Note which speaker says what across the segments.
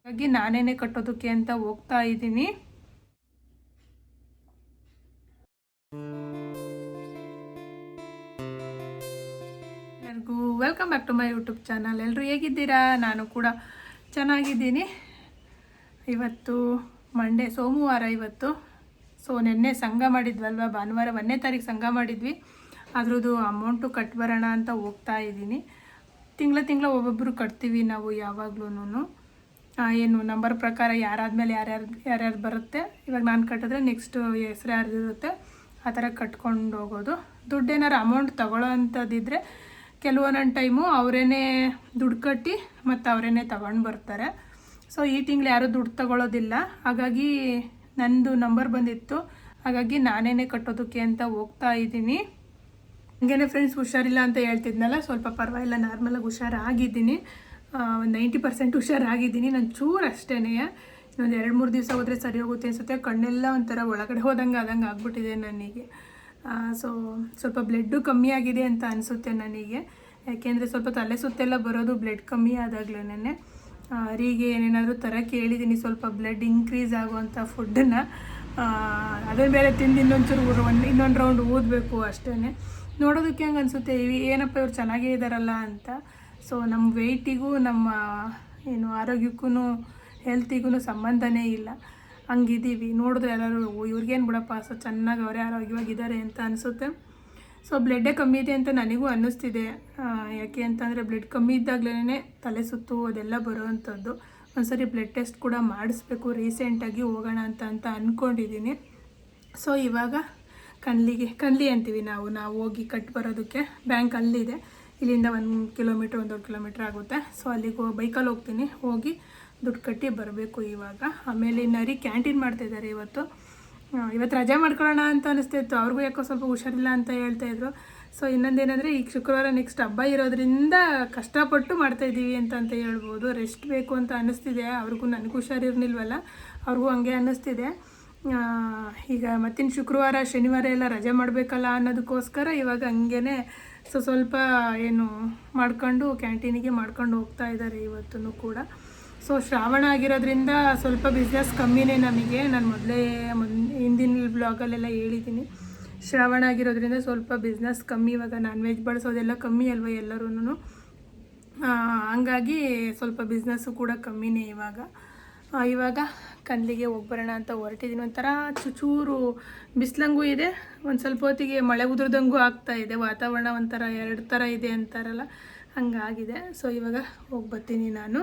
Speaker 1: ಹಾಗಾಗಿ ನಾನೇನೆ ಕಟ್ಟೋದಕ್ಕೆ ಅಂತ ಹೋಗ್ತಾ ಇದ್ದೀನಿ. ಎಲ್ಲರಿಗೂ welcome back to my YouTube channel. ಎಲ್ಲರೂ ಹೇಗಿದ್ದೀರಾ? ನಾನು ಕೂಡ ಚೆನ್ನಾಗಿದ್ದೀನಿ. ಇವತ್ತು ಮಂಡೇ, ಸೋಮವಾರ ಇವತ್ತು. ಸೊ ನಿನ್ನೆ ಸಂಘ ಮಾಡಿದ್ವಲ್ವ, ಭಾನುವಾರ 1ನೇ ತಾರೀಕು ಸಂಘ ಮಾಡಿದ್ವಿ. ಅದ್ರದ್ದು ಅಮೌಂಟು ಕಟ್ ಬರೋಣ ಅಂತ ಹೋಗ್ತಾ ಇದ್ದೀನಿ. ತಿಂಗಳ ಒಬ್ಬೊಬ್ಬರು ಕಟ್ತೀವಿ ನಾವು ಯಾವಾಗ್ಲೂ. ಏನು ನಂಬರ್ ಪ್ರಕಾರ ಯಾರಾದ್ಮೇಲೆ ಯಾರ್ಯಾರು ಬರುತ್ತೆ. ಇವಾಗ ನಾನು ಕಟ್ಟಿದ್ರೆ ನೆಕ್ಸ್ಟ್ ಹೆಸ್ರು ಯಾರ್ದಿರುತ್ತೆ ಆ ಥರ ಕಟ್ಕೊಂಡು ಹೋಗೋದು. ದುಡ್ಡೇನಾರು ಅಮೌಂಟ್ ತಗೊಳ್ಳೋ ಅಂಥದ್ದಿದ್ರೆ ಕೆಲವೊಂದೊಂದು ಟೈಮು ಅವರೇನೆ ದುಡ್ಡು ಕಟ್ಟಿ ಮತ್ತು ಅವರೇನೆ ತಗೊಂಡು ಬರ್ತಾರೆ. ಸೊ ಈ ತಿಂಗಳು ಯಾರೂ ದುಡ್ಡು ತಗೊಳ್ಳೋದಿಲ್ಲ. ಹಾಗಾಗಿ ನಂದು ನಂಬರ್ ಬಂದಿತ್ತು, ಹಾಗಾಗಿ ನಾನೇನೆ ಕಟ್ಟೋದಕ್ಕೆ ಅಂತ ಹೋಗ್ತಾ ಇದ್ದೀನಿ. ಹಂಗೇನೆ ಫ್ರೆಂಡ್ಸ್, ಹುಷಾರಿಲ್ಲ ಅಂತ ಹೇಳ್ತಿದ್ನಲ್ಲ, ಸ್ವಲ್ಪ ಪರವಾಗಿಲ್ಲ, ನಾರ್ಮಲಾಗಿ ಹುಷಾರಾಗಿದ್ದೀನಿ. ಒಂದು 90% ಹುಷಾರಾಗಿದ್ದೀನಿ. ನಾನು ಚೂರು ಅಷ್ಟೇ, ಇನ್ನೊಂದು 2-3 ದಿವಸ ಹೋದರೆ ಸರಿ ಹೋಗುತ್ತೆ ಅನಿಸುತ್ತೆ. ಕಣ್ಣೆಲ್ಲ ಒಂಥರ ಒಳಗಡೆ ಹೋದಂಗೆ ಆಗ್ಬಿಟ್ಟಿದೆ ನನಗೆ. ಸೊ ಸ್ವಲ್ಪ ಬ್ಲಡ್ಡು ಕಮ್ಮಿ ಆಗಿದೆ ಅಂತ ಅನಿಸುತ್ತೆ ನನಗೆ. ಯಾಕೆಂದರೆ ಸ್ವಲ್ಪ ತಲೆ ಸುತ್ತೆಲ್ಲ ಬರೋದು ಬ್ಲಡ್ ಕಮ್ಮಿ ಆದಾಗ್ಲೇ. ಅವರಿಗೆ ಏನೇನಾದರೂ ತರಕ್ಕೆ ಹೇಳಿದ್ದೀನಿ, ಸ್ವಲ್ಪ ಬ್ಲಡ್ ಇನ್ಕ್ರೀಸ್ ಆಗುವಂಥ ಫುಡ್ಡನ್ನು. ಅದ್ರ ಮೇಲೆ ತಿಂದು ಇನ್ನೊಂದು ರೌಂಡ್ ಊದಬೇಕು ಅಷ್ಟೇ. ನೋಡೋದಕ್ಕೆ ಹಂಗೆ ಅನಿಸುತ್ತೆ, ಏನಪ್ಪ ಇವ್ರು ಚೆನ್ನಾಗೇ ಇದ್ದಾರಲ್ಲ ಅಂತ. ಸೊ ನಮ್ಮ ವೆಯ್ಟಿಗೂ ನಮ್ಮ ಏನು ಆರೋಗ್ಯಕ್ಕೂ ಹೆಲ್ತಿಗೂ ಸಂಬಂಧನೇ ಇಲ್ಲ, ಹಂಗಿದ್ದೀವಿ. ನೋಡಿದ್ರೆ ಎಲ್ಲರೂ ಇವ್ರಿಗೇನು ಬಿಡಪ್ಪ, ಸೊ ಚೆನ್ನಾಗಿ ಅವರೇ ಆರೋಗ್ಯವಾಗಿದ್ದಾರೆ ಅಂತ ಅನಿಸುತ್ತೆ. ಸೊ ಬ್ಲಡ್ಡೇ ಕಮ್ಮಿ ಇದೆ ಅಂತ ನನಗೂ ಅನ್ನಿಸ್ತಿದೆ. ಯಾಕೆ ಅಂತಂದರೆ ಬ್ಲಡ್ ಕಮ್ಮಿ ಇದ್ದಾಗಲೇ ತಲೆ ಸುತ್ತು ಅದೆಲ್ಲ ಬರೋವಂಥದ್ದು. ಒಂದ್ಸರಿ ಬ್ಲಡ್ ಟೆಸ್ಟ್ ಕೂಡ ಮಾಡಿಸ್ಬೇಕು, ರೀಸೆಂಟಾಗಿ ಹೋಗೋಣ ಅಂತ ಅಂದ್ಕೊಂಡಿದ್ದೀನಿ. ಸೊ ಇವಾಗ ಕನ್ಲಿ ಅಂತೀವಿ ನಾವು ಹೋಗಿ ಕಟ್ ಬರೋದಕ್ಕೆ. ಬ್ಯಾಂಕ್ ಅಲ್ಲಿದೆ, ಇಲ್ಲಿಂದ 1 ಕಿಲೋಮೀಟ್ರ್ 1.5 ಕಿಲೋಮೀಟ್ರ್ ಆಗುತ್ತೆ. ಸೊ ಅಲ್ಲಿಗೆ ಬೈಕಲ್ಲಿ ಹೋಗ್ತೀನಿ, ಹೋಗಿ ದುಡ್ಡು ಕಟ್ಟಿ ಬರಬೇಕು ಇವಾಗ. ಆಮೇಲೆ ಇನ್ನರಿ ಕ್ಯಾಂಟೀನ್ ಮಾಡ್ತಾಯಿದ್ದಾರೆ ಇವತ್ತು ರಜೆ ಮಾಡ್ಕೊಳ್ಳೋಣ ಅಂತ ಅನಿಸ್ತಾಯಿತ್ತು. ಅವ್ರಿಗೂ ಯಾಕೋ ಸ್ವಲ್ಪ ಹುಷಾರಿಲ್ಲ ಅಂತ ಹೇಳ್ತಾಯಿದ್ರು. ಸೊ ಇನ್ನೊಂದೇನೆಂದರೆ, ಈಗ ಶುಕ್ರವಾರ ನೆಕ್ಸ್ಟ್ ಹಬ್ಬ ಇರೋದ್ರಿಂದ ಕಷ್ಟಪಟ್ಟು ಮಾಡ್ತಾಯಿದ್ದೀವಿ ಅಂತ ಹೇಳ್ಬೋದು. ರೆಸ್ಟ್ ಬೇಕು ಅಂತ ಅನ್ನಿಸ್ತಿದೆ ಅವ್ರಿಗೂ. ನನಗೂ ಹುಷಾರಿರ್ನಿಲ್ವಲ್ಲ, ಅವ್ರಿಗೂ ಹಂಗೆ ಅನ್ನಿಸ್ತಿದೆ. ಈಗ ಮತ್ತಿನ ಶುಕ್ರವಾರ ಶನಿವಾರ ಎಲ್ಲ ರಜೆ ಮಾಡಬೇಕಲ್ಲ ಅನ್ನೋದಕ್ಕೋಸ್ಕರ ಇವಾಗ ಹಂಗೇ ಸ್ವಲ್ಪ ಏನು ಮಾಡ್ಕೊಂಡು ಕ್ಯಾಂಟೀನಿಗೆ ಮಾಡ್ಕೊಂಡು ಹೋಗ್ತಾ ಇದ್ದಾರೆ ಇವತ್ತೂ ಕೂಡ. ಸೊ ಶ್ರಾವಣ ಆಗಿರೋದ್ರಿಂದ ಸ್ವಲ್ಪ ಬಿಸ್ನೆಸ್ ಕಮ್ಮಿನೇ ನಮಗೆ. ನಾನು ಹಿಂದಿನ ಬ್ಲಾಗಲ್ಲೆಲ್ಲ ಹೇಳಿದ್ದೀನಿ, ಶ್ರಾವಣ ಆಗಿರೋದ್ರಿಂದ ಸ್ವಲ್ಪ ಬಿಸ್ನೆಸ್ ಕಮ್ಮಿ. ಇವಾಗ ನಾನ್ ವೆಜ್ ಬಳಸೋದೆಲ್ಲ ಕಮ್ಮಿ ಅಲ್ವ ಎಲ್ಲರೂ. ಹಂಗಾಗಿ ಸ್ವಲ್ಪ ಬಿಸ್ನೆಸ್ಸು ಕೂಡ ಕಮ್ಮಿನೇ ಇವಾಗ ಕನ್ಲಿಗೆ ಹೋಗ್ಬರೋಣ ಅಂತ ಹೊರಟಿದ್ದೀನಿ. ಒಂಥರ ಚೂರು ಬಿಸಿಲಂಗೂ ಇದೆ, ಒಂದು ಸ್ವಲ್ಪ ಹೊತ್ತಿಗೆ ಮಳೆ ಉದುರ್ದಂಗೂ ಆಗ್ತಾ ಇದೆ. ವಾತಾವರಣ ಒಂಥರ 2 ಥರ ಇದೆ ಅಂತಾರಲ್ಲ, ಹಂಗಾಗಿದೆ. ಸೊ ಇವಾಗ ಹೋಗಿ ಬರ್ತೀನಿ ನಾನು.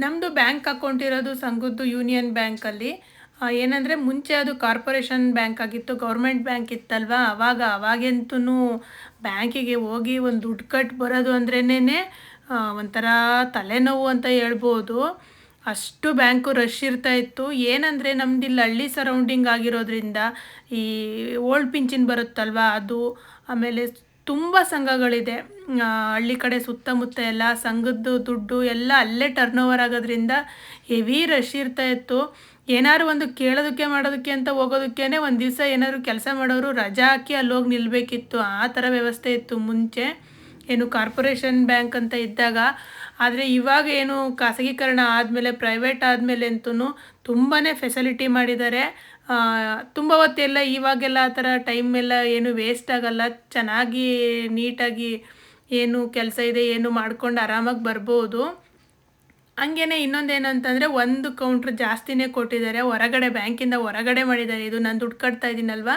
Speaker 1: ನಮ್ಮದು ಬ್ಯಾಂಕ್ ಅಕೌಂಟ್ ಇರೋದು ಸಂಘದ್ದು ಯೂನಿಯನ್ ಬ್ಯಾಂಕಲ್ಲಿ. ಏನಂದರೆ ಮುಂಚೆ ಅದು ಕಾರ್ಪೊರೇಷನ್ ಬ್ಯಾಂಕ್ ಆಗಿತ್ತು, ಗೌರ್ಮೆಂಟ್ ಬ್ಯಾಂಕ್ ಇತ್ತಲ್ವ. ಅವಾಗಂತೂ ಬ್ಯಾಂಕಿಗೆ ಹೋಗಿ ಒಂದು ದುಡ್ಡು ಕಟ್ಟಿ ಬರೋದು ಅಂದ್ರೇ ಒಂಥರ ತಲೆನೋವು ಅಂತ ಹೇಳ್ಬೋದು. ಅಷ್ಟು ಬ್ಯಾಂಕು ರಶ್ ಇರ್ತಾಯಿತ್ತು. ಏನಂದರೆ ನಮ್ಮದಿಲ್ಲಿ ಹಳ್ಳಿ ಸರೌಂಡಿಂಗ್ ಆಗಿರೋದ್ರಿಂದ ಈ ಓಲ್ಡ್ ಪಿಂಚಿನ್ ಬರುತ್ತಲ್ವ ಅದು, ಆಮೇಲೆ ತುಂಬ ಸಂಘಗಳಿದೆ ಹಳ್ಳಿ ಕಡೆ ಸುತ್ತಮುತ್ತ ಎಲ್ಲ. ಸಂಘದ್ದು ದುಡ್ಡು ಎಲ್ಲ ಅಲ್ಲೇ ಟರ್ನ್ ಓವರ್ ಆಗೋದ್ರಿಂದ ಹೆವಿ ರಶ್ ಇರ್ತಾಯಿತ್ತು. ಏನಾದ್ರು ಒಂದು ಕೇಳೋದಕ್ಕೆ ಮಾಡೋದಕ್ಕೆ ಅಂತ ಹೋಗೋದಕ್ಕೇ ಒಂದು ದಿವಸ ಏನಾದ್ರು ಕೆಲಸ ಮಾಡೋರು ರಜಾ ಹಾಕಿ ಅಲ್ಲಿ ಹೋಗಿ ನಿಲ್ಲಬೇಕಿತ್ತು. ಆ ಥರ ವ್ಯವಸ್ಥೆ ಇತ್ತು ಮುಂಚೆ, ಏನು ಕಾರ್ಪೊರೇಷನ್ ಬ್ಯಾಂಕ್ ಅಂತ ಇದ್ದಾಗ. ಆದರೆ ಇವಾಗ ಏನು ಖಾಸಗೀಕರಣ ಆದಮೇಲೆ, ಪ್ರೈವೇಟ್ ಆದಮೇಲೆ ಅಂತೂ ತುಂಬಾ ಫೆಸಿಲಿಟಿ ಮಾಡಿದ್ದಾರೆ. ತುಂಬ ಹೊತ್ತೆಲ್ಲ ಇವಾಗೆಲ್ಲ ಆ ಥರ ಟೈಮ್ ಎಲ್ಲ ಏನು ವೇಸ್ಟ್ ಆಗಲ್ಲ, ಚೆನ್ನಾಗಿ ನೀಟಾಗಿ ಏನು ಕೆಲಸ ಇದೆ ಏನು ಮಾಡ್ಕೊಂಡು ಆರಾಮಾಗಿ ಬರ್ಬೋದು. ಹಂಗೇನೆ ಇನ್ನೊಂದೇನಂತಂದರೆ ಒಂದು ಕೌಂಟ್ರ್ ಜಾಸ್ತಿನೇ ಕೊಟ್ಟಿದ್ದಾರೆ, ಹೊರಗಡೆ ಬ್ಯಾಂಕಿಂದ ಹೊರಗಡೆ ಮಾಡಿದ್ದಾರೆ. ಇದು ನಾನು ದುಡ್ಡು ಕಟ್ತಾ ಇದ್ದೀನಲ್ವ,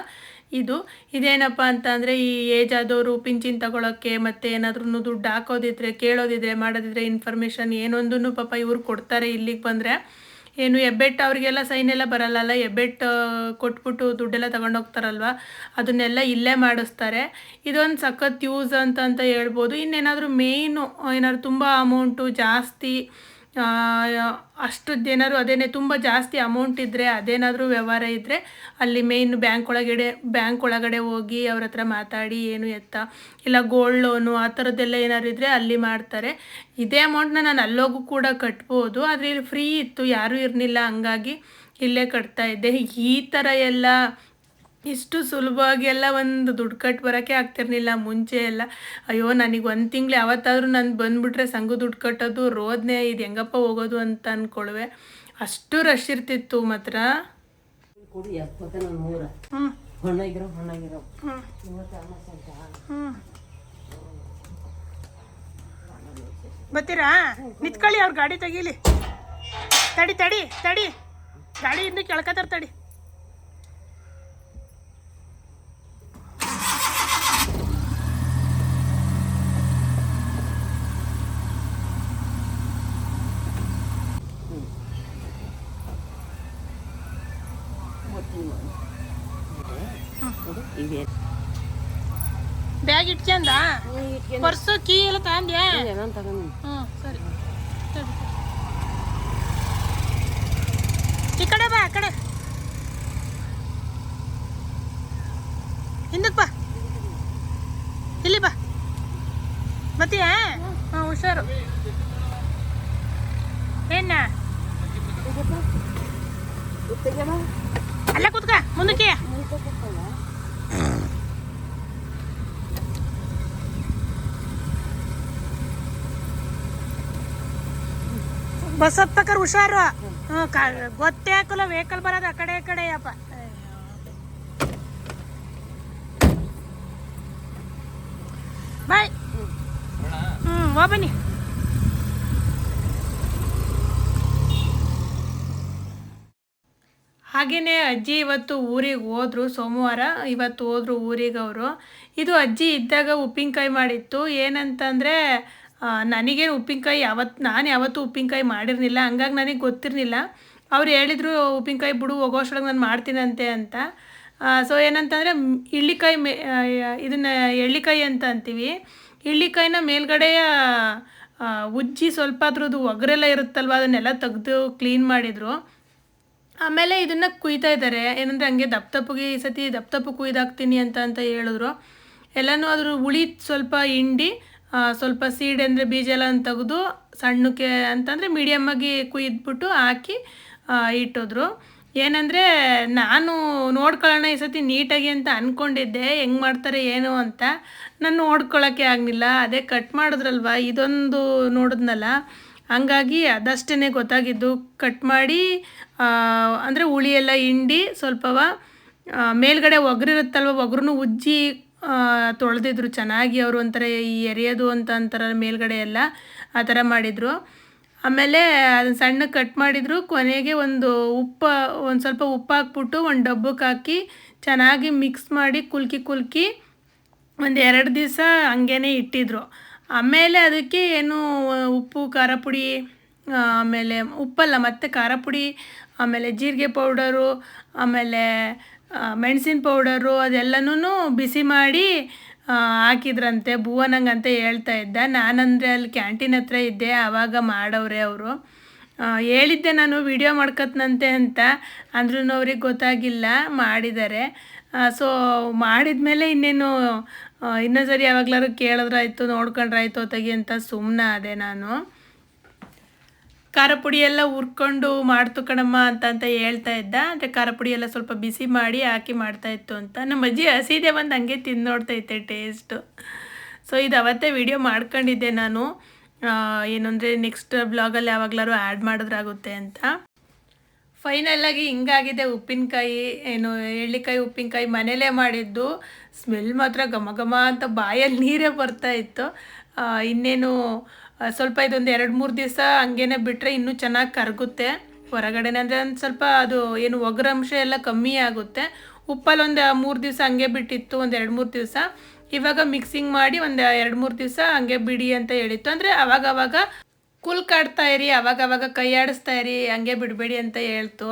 Speaker 1: ಇದೇನಪ್ಪ ಅಂತ ಅಂದರೆ ಈ ಏಜ್ ಆದವರು ಪಿಂಚಿನ್ ತಗೊಳ್ಳೋಕ್ಕೆ ಮತ್ತು ಏನಾದ್ರೂ ದುಡ್ಡು ಹಾಕೋದಿದ್ರೆ ಕೇಳೋದಿದ್ರೆ ಮಾಡೋದಿದ್ರೆ ಇನ್ಫಾರ್ಮೇಷನ್ ಏನೊಂದೂ ಪಾಪ ಇವ್ರು ಕೊಡ್ತಾರೆ. ಇಲ್ಲಿಗೆ ಬಂದರೆ ಏನು ಹೆಬ್ಬೆಟ್ಟು ಅವ್ರಿಗೆಲ್ಲ ಸೈನ್ ಎಲ್ಲ ಬರಲ್ಲಲ್ಲ, ಹೆಬ್ಬೆಟ್ಟು ಕೊಟ್ಬಿಟ್ಟು ದುಡ್ಡೆಲ್ಲ ತೊಗೊಂಡೋಗ್ತಾರಲ್ವ, ಅದನ್ನೆಲ್ಲ ಇಲ್ಲೇ ಮಾಡಿಸ್ತಾರೆ. ಇದೊಂದು ಸಖತ್ ಯೂಸ್ ಅಂತ ಹೇಳ್ಬೋದು. ಇನ್ನೇನಾದರೂ ಮೇಯ್ನು ಏನಾದ್ರು ತುಂಬ ಅಮೌಂಟು ಜಾಸ್ತಿ ಅಷ್ಟದ್ದು ಏನಾದ್ರು ಅದೇನೇ ತುಂಬ ಜಾಸ್ತಿ ಅಮೌಂಟ್ ಇದ್ದರೆ ಅದೇನಾದರೂ ವ್ಯವಹಾರ ಇದ್ದರೆ ಅಲ್ಲಿ ಮೇಯ್ನ್ ಬ್ಯಾಂಕ್ ಒಳಗಡೆ ಹೋಗಿ ಅವ್ರ ಹತ್ರ ಮಾತಾಡಿ ಏನು ಎತ್ತ ಇಲ್ಲ ಗೋಲ್ಡ್ ಲೋನು ಆ ಥರದ್ದೆಲ್ಲ ಏನಾದ್ರು ಇದ್ದರೆ ಅಲ್ಲಿ ಮಾಡ್ತಾರೆ. ಇದೇ ಅಮೌಂಟ್ನ ನಾನು ಅಲ್ಲೋಗೂ ಕೂಡ ಕಟ್ಬೋದು, ಆದರೆ ಇಲ್ಲಿ ಫ್ರೀ ಇತ್ತು, ಯಾರೂ ಇರಲಿಲ್ಲ, ಹಂಗಾಗಿ ಇಲ್ಲೇ ಕಟ್ತಾ ಇದ್ದೆ. ಈ ಥರ ಎಲ್ಲ ಇಷ್ಟು ಸುಲಭವಾಗಿ ಎಲ್ಲ ಒಂದು ದುಡ್ಡು ಕಟ್ಟಿ ಬರೋಕ್ಕೆ ಆಗ್ತಿರ್ಲಿಲ್ಲ ಮುಂಚೆ ಎಲ್ಲ. ಅಯ್ಯೋ ನನಗೆ ಒಂದು ತಿಂಗಳು ಯಾವತ್ತಾದರೂ ನಾನು ಬಂದುಬಿಟ್ರೆ ಸಂಘ ದುಡ್ಡು ಕಟ್ಟೋದು ರೋದನೆ, ಇದು ಹೆಂಗಪ್ಪ ಹೋಗೋದು ಅಂತ ಅಂದ್ಕೊಳ್ವೆ, ಅಷ್ಟು ರಶ್ ಇರ್ತಿತ್ತು ಮಾತ್ರ. ಬರ್ತೀರಾ? ನಿಂತ್ಕೊಳ್ಳಿ, ಅವ್ರ ಗಾಡಿ ತೆಗೀಲಿ. ತಡಿ ತಡಿ ತಡಿ, ಗಾಡಿಯಿಂದ ಕೆಳ್ಕತ್ತಾರ, ತಡಿ. ಬ್ಯಾಗ್ ಇಟ್ಕೊಂಡ ಪರ್ಸು ಕೀ ಎಲ್ಲ ತಗೊಂಡ್ಯಾ? ಸರಿ, ಈ ಕಡೆ ಬಾ, ಆ ಕಡೆ ಹಿಂದಕ್ಕೆ ಬಾ, ಇಲ್ಲಿ ಬಾ, ಬತ್ತೀಯಾ? ಹುಷಾರು. ಏನ ಅಲ್ಲ ಕೂತ್ಕ, ಮುಂದಕ್ಕೆ ಬಸ್ ಹತ್ತಕ್ಕಾರ ಹುಷಾರು. ಗೊತ್ತೇ ಹಾಕಲ್ಲ ವೆಹಿಕಲ್ ಬರೋದು ಆ ಕಡೆ ಅಪ್ಪ. ಬಾಯ್. ಬನ್ನಿ. ಹಾಗೆಯೇ ಅಜ್ಜಿ ಇವತ್ತು ಊರಿಗೆ ಹೋದ್ರು, ಸೋಮವಾರ ಇವತ್ತು ಹೋದ್ರು ಊರಿಗೆ ಅವರು. ಇದು ಅಜ್ಜಿ ಇದ್ದಾಗ ಉಪ್ಪಿನಕಾಯಿ ಮಾಡಿತ್ತು. ಏನಂತಂದರೆ ನನಗೇನು ಉಪ್ಪಿನಕಾಯಿ ನಾನು ಯಾವತ್ತೂ ಉಪ್ಪಿನಕಾಯಿ ಮಾಡಿರಲಿಲ್ಲ, ಹಂಗಾಗಿ ನನಗೆ ಗೊತ್ತಿರಲಿಲ್ಲ. ಅವ್ರು ಹೇಳಿದರು ಉಪ್ಪಿನಕಾಯಿ ಬಿಡು ಹೋಗೋಷ್ಟೊಳಗೆ ನಾನು ಮಾಡ್ತೀನಂತೆ ಅಂತ. ಸೊ ಏನಂತಂದರೆ ಇದನ್ನು ಎಳ್ಳಿಕಾಯಿ ಅಂತ ಅಂತೀವಿ. ಎಳ್ಳಿಕಾಯಿನ ಮೇಲ್ಗಡೆಯ ಉಜ್ಜಿ ಸ್ವಲ್ಪ ಅದ್ರದ್ದು ಒಗರೆಲ್ಲ ಇರುತ್ತಲ್ವ ಅದನ್ನೆಲ್ಲ ತೆಗೆದು ಕ್ಲೀನ್ ಮಾಡಿದರು. ಆಮೇಲೆ ಇದನ್ನು ಕುಯ್ತಾ ಇದ್ದಾರೆ. ಏನಂದರೆ ಹಂಗೆ ದಪ್ಪಗೆ ಈ ಸತಿ ದಪ್ಪ ಕುಯ್ದಾಕ್ತೀನಿ ಅಂತ ಹೇಳಿದ್ರು. ಎಲ್ಲನೂ ಅದ್ರ ಹುಳಿ ಸ್ವಲ್ಪ ಹಿಂಡಿ ಸ್ವಲ್ಪ ಸೀಡ್ ಅಂದರೆ ಬೀಜ ಎಲ್ಲ ತೆಗೆದು ಸಣ್ಣಕ್ಕೆ ಅಂತಂದರೆ ಮೀಡಿಯಮ್ಮಾಗಿ ಕುಯ್ದುಬಿಟ್ಟು ಹಾಕಿ ಇಟ್ಟಿದ್ರು. ಏನಂದರೆ ನಾನು ನೋಡ್ಕೊಳ್ಳೋಣ ಈ ಸತಿ ನೀಟಾಗಿ ಅಂತ ಅಂದ್ಕೊಂಡಿದ್ದೆ, ಹೆಂಗೆ ಮಾಡ್ತಾರೆ ಏನು ಅಂತ. ನಾನು ನೋಡ್ಕೊಳ್ಳೋಕ್ಕೆ ಆಗಲಿಲ್ಲ. ಅದೇ ಕಟ್ ಮಾಡಿದ್ರಲ್ವ, ಇದೊಂದು ನೋಡಿದ್ನಲ್ಲ, ಹಂಗಾಗಿ ಅದಷ್ಟೇ ಗೊತ್ತಾಗಿದ್ದು. ಕಟ್ ಮಾಡಿ ಅಂದರೆ ಹುಳಿ ಎಲ್ಲ ಹಿಂಡಿ ಸ್ವಲ್ಪವ ಮೇಲ್ಗಡೆ ಒಗರಿರುತ್ತಲ್ವ, ಒಗ್ರೂ ಉಜ್ಜಿ ತೊಳೆದಿದ್ರು ಚೆನ್ನಾಗಿ. ಅವರು ಒಂಥರ ಈ ಎರೆಯೋದು ಅಂತ ಅಂತಾರೆ ಮೇಲ್ಗಡೆ ಎಲ್ಲ, ಆ ಥರ ಮಾಡಿದರು. ಆಮೇಲೆ ಅದನ್ನು ಸಣ್ಣಗೆ ಕಟ್ ಮಾಡಿದರು. ಕೊನೆಗೆ ಒಂದು ಸ್ವಲ್ಪ ಉಪ್ಪು ಹಾಕ್ಬಿಟ್ಟು ಒಂದು ಡಬ್ಬಕ್ಕೆ ಹಾಕಿ ಚೆನ್ನಾಗಿ ಮಿಕ್ಸ್ ಮಾಡಿ ಕುಲ್ಕಿ ಒಂದು 2 ದಿವಸ ಹಂಗೇ ಇಟ್ಟಿದ್ರು. ಆಮೇಲೆ ಅದಕ್ಕೆ ಏನು ಉಪ್ಪು ಖಾರ ಪುಡಿ, ಆಮೇಲೆ ಉಪ್ಪಲ್ಲ ಮತ್ತು ಖಾರ ಪುಡಿ, ಆಮೇಲೆ ಜೀರಿಗೆ ಪೌಡರು, ಆಮೇಲೆ ಮೆಣಸಿನ ಪೌಡರು ಅದೆಲ್ಲನೂ ಬಿಸಿ ಮಾಡಿ ಹಾಕಿದ್ರಂತೆ. ಭುವನಂಗಂತ ಹೇಳ್ತಾ ಇದ್ದ. ನಾನಂದರೆ ಅಲ್ಲಿ ಕ್ಯಾಂಟೀನ್ ಹತ್ರ ಇದ್ದೆ, ಆವಾಗ ಮಾಡವ್ರೆ ಅವರು. ಹೇಳಿದ್ದೆ ನಾನು ವಿಡಿಯೋ ಮಾಡ್ಕೊತ್ನಂತೆ ಅಂತ, ಅಂದ್ರೂ ಅವ್ರಿಗೆ ಗೊತ್ತಾಗಿಲ್ಲ, ಮಾಡಿದ್ದಾರೆ. ಸೊ ಮಾಡಿದ್ಮೇಲೆ ಇನ್ನೇನು ಇನ್ನೊಂದು ಸರಿ ಯಾವಾಗಲಾದ್ರು ಕೇಳಿದ್ರಾಯ್ತು, ನೋಡ್ಕೊಂಡ್ರಾಯ್ತು ತೆಗಿ ಅಂತ ಸುಮ್ಮನೆ ಅದೇ ನಾನು. ಖಾರ ಪುಡಿ ಎಲ್ಲ ಹುರ್ಕೊಂಡು ಮಾಡ್ತು ಕಣಮ್ಮ ಅಂತ ಹೇಳ್ತಾ ಇದ್ದ. ಅಂದರೆ ಖಾರ ಪುಡಿ ಎಲ್ಲ ಸ್ವಲ್ಪ ಬಿಸಿ ಮಾಡಿ ಹಾಕಿ ಮಾಡ್ತಾಯಿತ್ತು ಅಂತ. ನಮ್ಮ ಅಜ್ಜಿ ಹಸಿದೆ ಬಂದು ಹಂಗೆ ತಿಂದು ನೋಡ್ತೈತೆ ಟೇಸ್ಟು. ಸೊ ಇದು ಅವತ್ತೇ ವಿಡಿಯೋ ಮಾಡ್ಕೊಂಡಿದ್ದೆ ನಾನು, ಏನು ಅಂದರೆ ನೆಕ್ಸ್ಟ್ ಬ್ಲಾಗಲ್ಲಿ ಯಾವಾಗಲಾರು ಆ್ಯಡ್ ಮಾಡಿದ್ರಾಗುತ್ತೆ ಅಂತ. ಫೈನಲ್ಲಾಗಿ ಹಿಂಗಾಗಿದೆ ಉಪ್ಪಿನಕಾಯಿ, ಏನು ಎಳ್ಳಿಕಾಯಿ ಉಪ್ಪಿನಕಾಯಿ ಮನೇಲೇ ಮಾಡಿದ್ದು. ಸ್ಮೆಲ್ ಮಾತ್ರ ಘಮ ಘಮ ಅಂತ ಬಾಯಲ್ಲಿ ನೀರೇ ಬರ್ತಾ ಇತ್ತು. ಇನ್ನೇನು ಸ್ವಲ್ಪ ಇದೊಂದು 2-3 ದಿವಸ ಹಂಗೇನೆ ಬಿಟ್ಟರೆ ಇನ್ನೂ ಚೆನ್ನಾಗಿ ಕರಗುತ್ತೆ ಹೊರಗಡೆನೆ. ಅಂದರೆ ಒಂದು ಸ್ವಲ್ಪ ಅದು ಏನು ಒಗರಂಶ ಎಲ್ಲ ಕಮ್ಮಿ ಆಗುತ್ತೆ. ಉಪ್ಪಲ್ಲಿ ಒಂದು 3 ದಿವಸ ಹಂಗೆ ಬಿಟ್ಟಿತ್ತು, ಒಂದು 2-3 ದಿವಸ. ಇವಾಗ ಮಿಕ್ಸಿಂಗ್ ಮಾಡಿ ಒಂದು 2-3 ದಿವಸ ಹಂಗೆ ಬಿಡಿ ಅಂತ ಹೇಳಿತ್ತು. ಅಂದರೆ ಅವಾಗವಾಗ ಕುಲ್ಕಾಡ್ತಾ ಇರಿ, ಅವಾಗವಾಗ ಕೈ ಆಡಿಸ್ತಾ ಇರಿ, ಹಂಗೆ ಬಿಡಬೇಡಿ ಅಂತ ಹೇಳ್ತು.